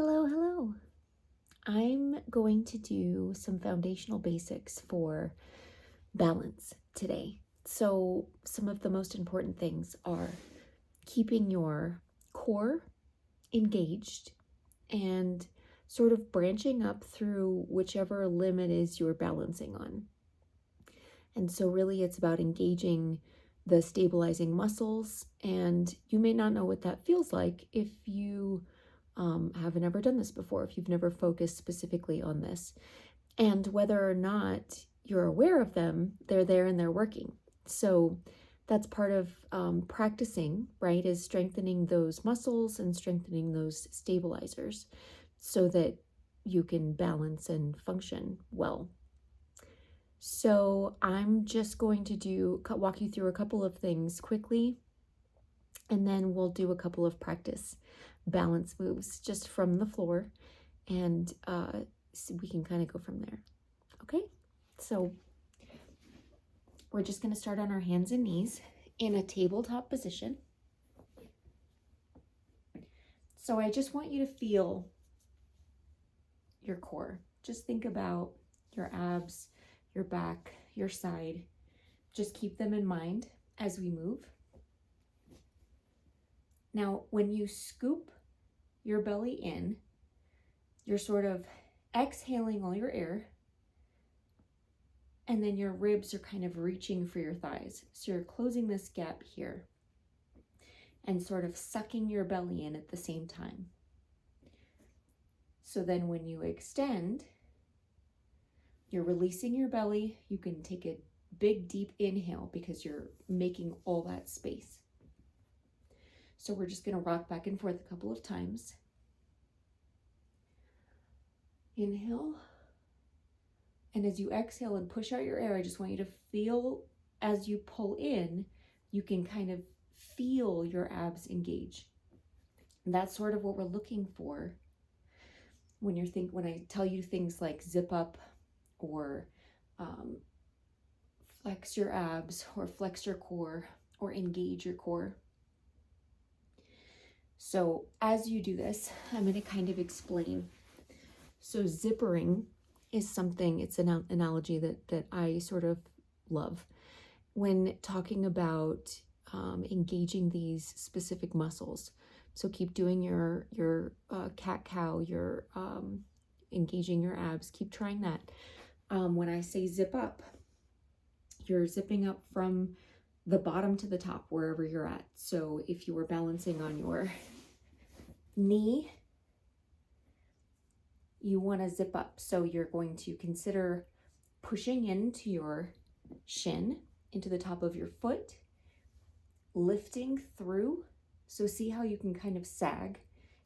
Hello, hello. I'm going to do some foundational basics for balance today. So, some of the most important things are keeping your core engaged and sort of branching up through whichever limb it is you're balancing on. And so, really, it's about engaging the stabilizing muscles. And you may not know what that feels like if you haven't ever done this before, if you've never focused specifically on this. And whether or not you're aware of them, they're there and they're working. So that's part of practicing, right? Is strengthening those muscles and strengthening those stabilizers so that you can balance and function well. So I'm just going to walk you through a couple of things quickly, and then we'll do a couple of practice balance moves just from the floor, and so we can kind of go from there. Okay, so we're just going to start on our hands and knees in a tabletop position. So I just want you to feel your core. Just think about your abs, your back, your side. Just keep them in mind as we move. Now, when you scoop your belly in, you're sort of exhaling all your air, and then your ribs are kind of reaching for your thighs. So you're closing this gap here and sort of sucking your belly in at the same time. So then when you extend, you're releasing your belly. You can take a big deep inhale because you're making all that space. So we're just going to rock back and forth a couple of times. Inhale. And as you exhale and push out your air, I just want you to feel as you pull in, you can kind of feel your abs engage. And that's sort of what we're looking for when I tell you things like zip up or flex your abs or flex your core or engage your core. So as you do this, I'm going to kind of explain. So zippering is something, it's an analogy that I sort of love when talking about engaging these specific muscles. So keep doing your cat-cow, your engaging your abs, keep trying that. When I say zip up, you're zipping up from the bottom to the top, wherever you're at. So if you were balancing on your knee, you want to zip up. So you're going to consider pushing into your shin, into the top of your foot, lifting through. So see how you can kind of sag.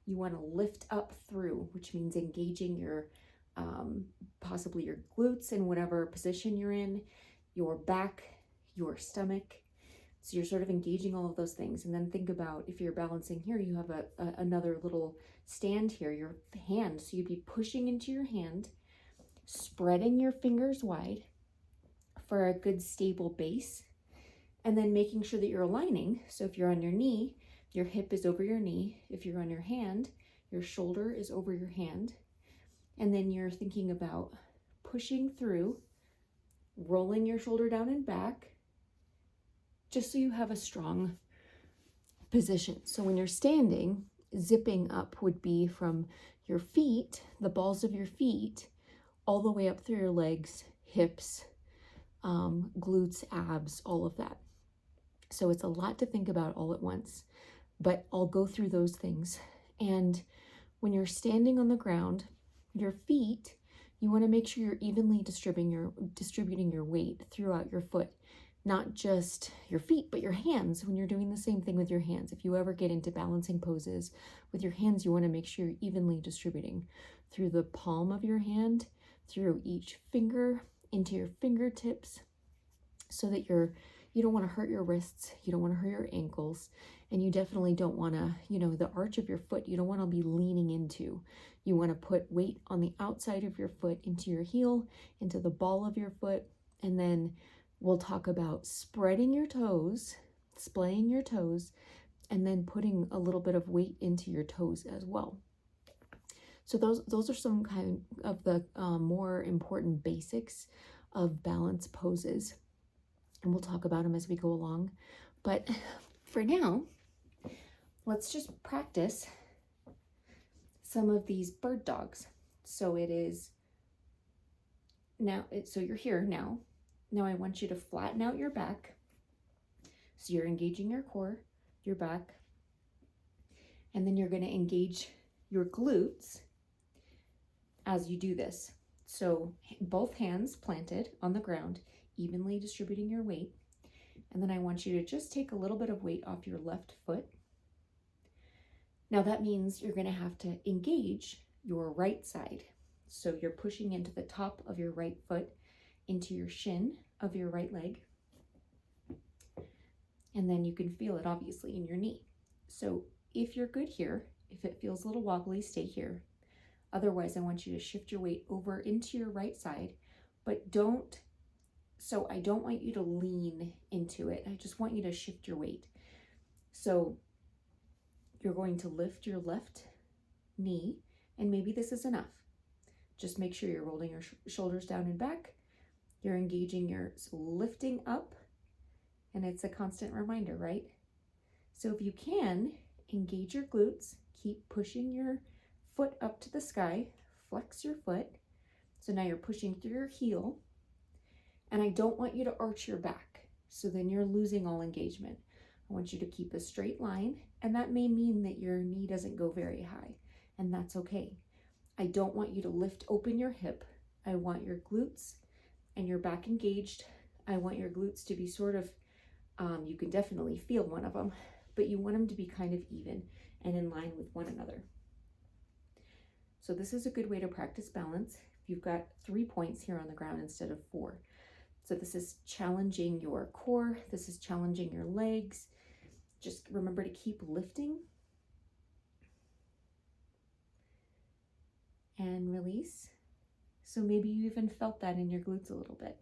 You want to lift up through, which means engaging your, possibly your glutes in whatever position you're in, your back, your stomach. So you're sort of engaging all of those things. And then think about if you're balancing here, you have another little stand here, your hand. So you'd be pushing into your hand, spreading your fingers wide for a good stable base, and then making sure that you're aligning. So if you're on your knee, your hip is over your knee. If you're on your hand, your shoulder is over your hand. And then you're thinking about pushing through, rolling your shoulder down and back, just so you have a strong position. So when you're standing, zipping up would be from your feet, the balls of your feet, all the way up through your legs, hips, glutes, abs, all of that. So it's a lot to think about all at once, but I'll go through those things. And when you're standing on the ground, your feet, you want to make sure you're evenly distributing your weight throughout your foot. Not just your feet, but your hands when you're doing the same thing with your hands. If you ever get into balancing poses with your hands, you want to make sure you're evenly distributing through the palm of your hand, through each finger, into your fingertips, so that you don't want to hurt your wrists, you don't want to hurt your ankles, and you definitely don't want to, the arch of your foot, you don't want to be leaning into. You want to put weight on the outside of your foot, into your heel, into the ball of your foot, and then we'll talk about spreading your toes, splaying your toes, and then putting a little bit of weight into your toes as well. So those are some kind of the more important basics of balance poses, and we'll talk about them as we go along. But for now, let's just practice some of these bird dogs. So it is now, so you're here now. Now I want you to flatten out your back. So you're engaging your core, your back, and then you're going to engage your glutes as you do this. So both hands planted on the ground, evenly distributing your weight. And then I want you to just take a little bit of weight off your left foot. Now that means you're going to have to engage your right side. So you're pushing into the top of your right foot, into your shin of your right leg. And then you can feel it obviously in your knee. So if you're good here, if it feels a little wobbly, stay here. Otherwise, I want you to shift your weight over into your right side, but I don't want you to lean into it. I just want you to shift your weight. So you're going to lift your left knee, and maybe this is enough. Just make sure you're rolling your shoulders down and back. You're engaging lifting up, and it's a constant reminder, right? So if you can, engage your glutes, keep pushing your foot up to the sky, flex your foot. So now you're pushing through your heel, and I don't want you to arch your back. So then you're losing all engagement. I want you to keep a straight line, and that may mean that your knee doesn't go very high, and that's okay. I don't want you to lift open your hip. I want your glutes and your back engaged. I want your glutes to be sort of, you can definitely feel one of them, but you want them to be kind of even and in line with one another. So this is a good way to practice balance. You've got 3 points here on the ground instead of 4. So this is challenging your core. This is challenging your legs. Just remember to keep lifting and release. So maybe you even felt that in your glutes a little bit.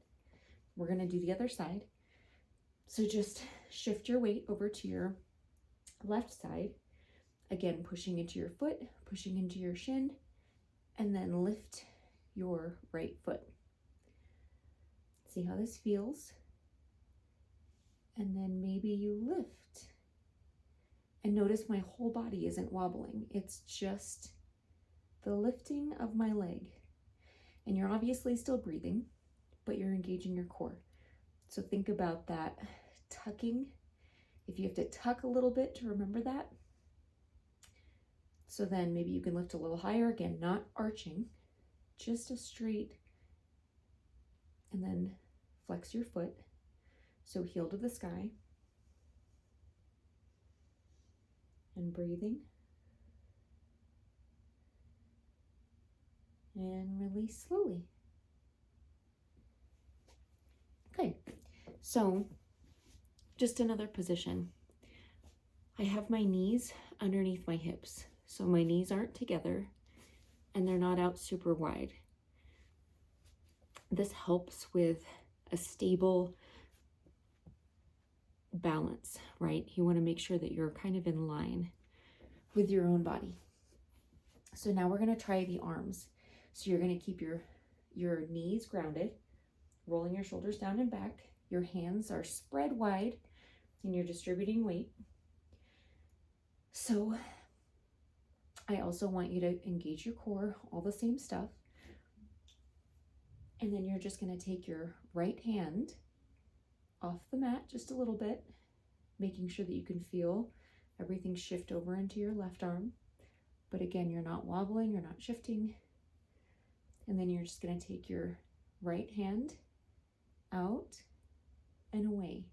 We're going to do the other side. So just shift your weight over to your left side. Again, pushing into your foot, pushing into your shin, and then lift your right foot. See how this feels. And then maybe you lift. And notice my whole body isn't wobbling. It's just the lifting of my leg. And you're obviously still breathing, but you're engaging your core. So think about that tucking. If you have to tuck a little bit to remember that. So then maybe you can lift a little higher, again, not arching, just a straight, and then flex your foot. So heel to the sky. And breathing. And release slowly. Okay, so just another position. I have my knees underneath my hips. So my knees aren't together and they're not out super wide. This helps with a stable balance, right? You want to make sure that you're kind of in line with your own body. So now we're going to try the arms. So you're going to keep your knees grounded, rolling your shoulders down and back. Your hands are spread wide and you're distributing weight. So I also want you to engage your core, all the same stuff. And then you're just going to take your right hand off the mat just a little bit, making sure that you can feel everything shift over into your left arm. But again, you're not wobbling, you're not shifting. And then you're just going to take your right hand out and away,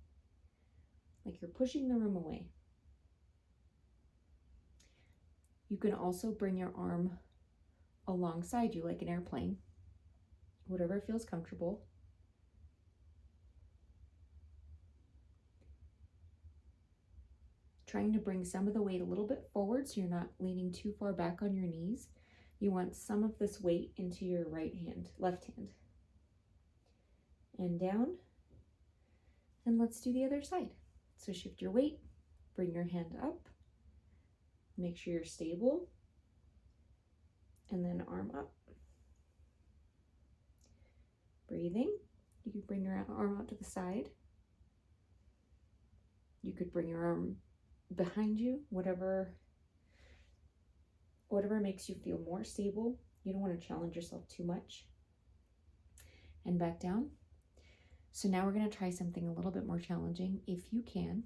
like you're pushing the room away. You can also bring your arm alongside you like an airplane, whatever feels comfortable. Trying to bring some of the weight a little bit forward so you're not leaning too far back on your knees. You want some of this weight into your left hand. And down. And let's do the other side. So shift your weight, bring your hand up, make sure you're stable, and then arm up. Breathing. You could bring your arm out to the side. You could bring your arm behind you, whatever makes you feel more stable. You don't want to challenge yourself too much. And back down. So now we're going to try something a little bit more challenging if you can.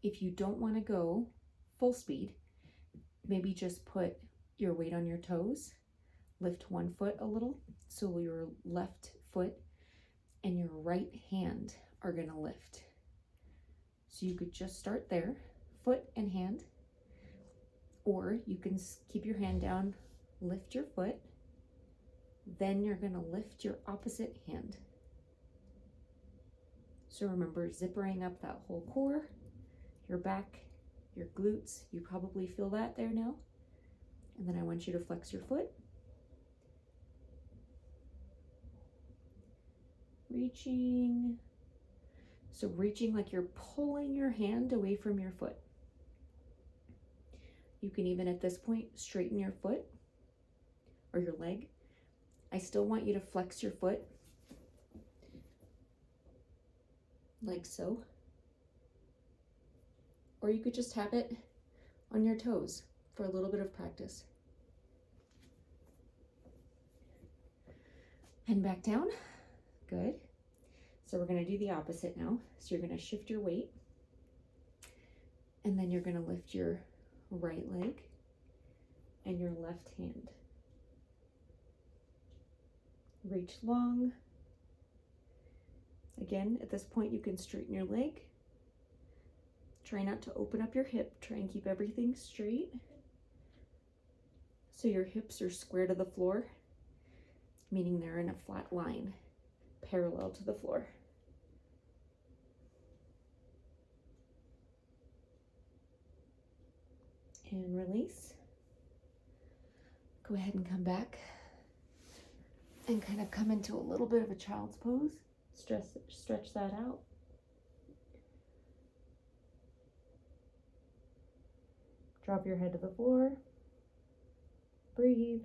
If you don't want to go full speed, maybe just put your weight on your toes, lift one foot a little, so your left foot and your right hand are going to lift. So you could just start there, foot and hand, or you can keep your hand down, lift your foot, then you're going to lift your opposite hand. So remember, zippering up that whole core, your back, your glutes. You probably feel that there now. And then I want you to flex your foot. Reaching. So reaching like you're pulling your hand away from your foot. You can even at this point straighten your foot or your leg. I still want you to flex your foot like so. Or you could just have it on your toes for a little bit of practice. And back down. Good. So we're going to do the opposite now. So you're going to shift your weight. And then you're going to lift your right leg and your left hand. Reach long. Again, at this point, you can straighten your leg. Try not to open up your hip. Try and keep everything straight. So your hips are square to the floor, meaning they're in a flat line, parallel to the floor. And release. Go ahead and come back and kind of come into a little bit of a child's pose. Stretch that out. Drop your head to the floor. Breathe.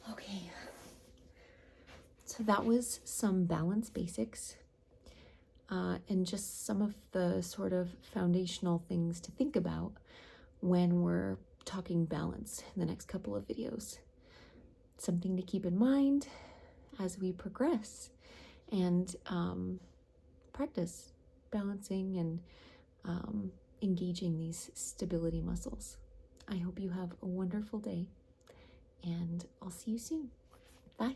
Okay. So that was some balance basics and just some of the sort of foundational things to think about when we're talking balance in the next couple of videos. Something to keep in mind as we progress and practice balancing and engaging these stability muscles. I hope you have a wonderful day, and I'll see you soon. Bye.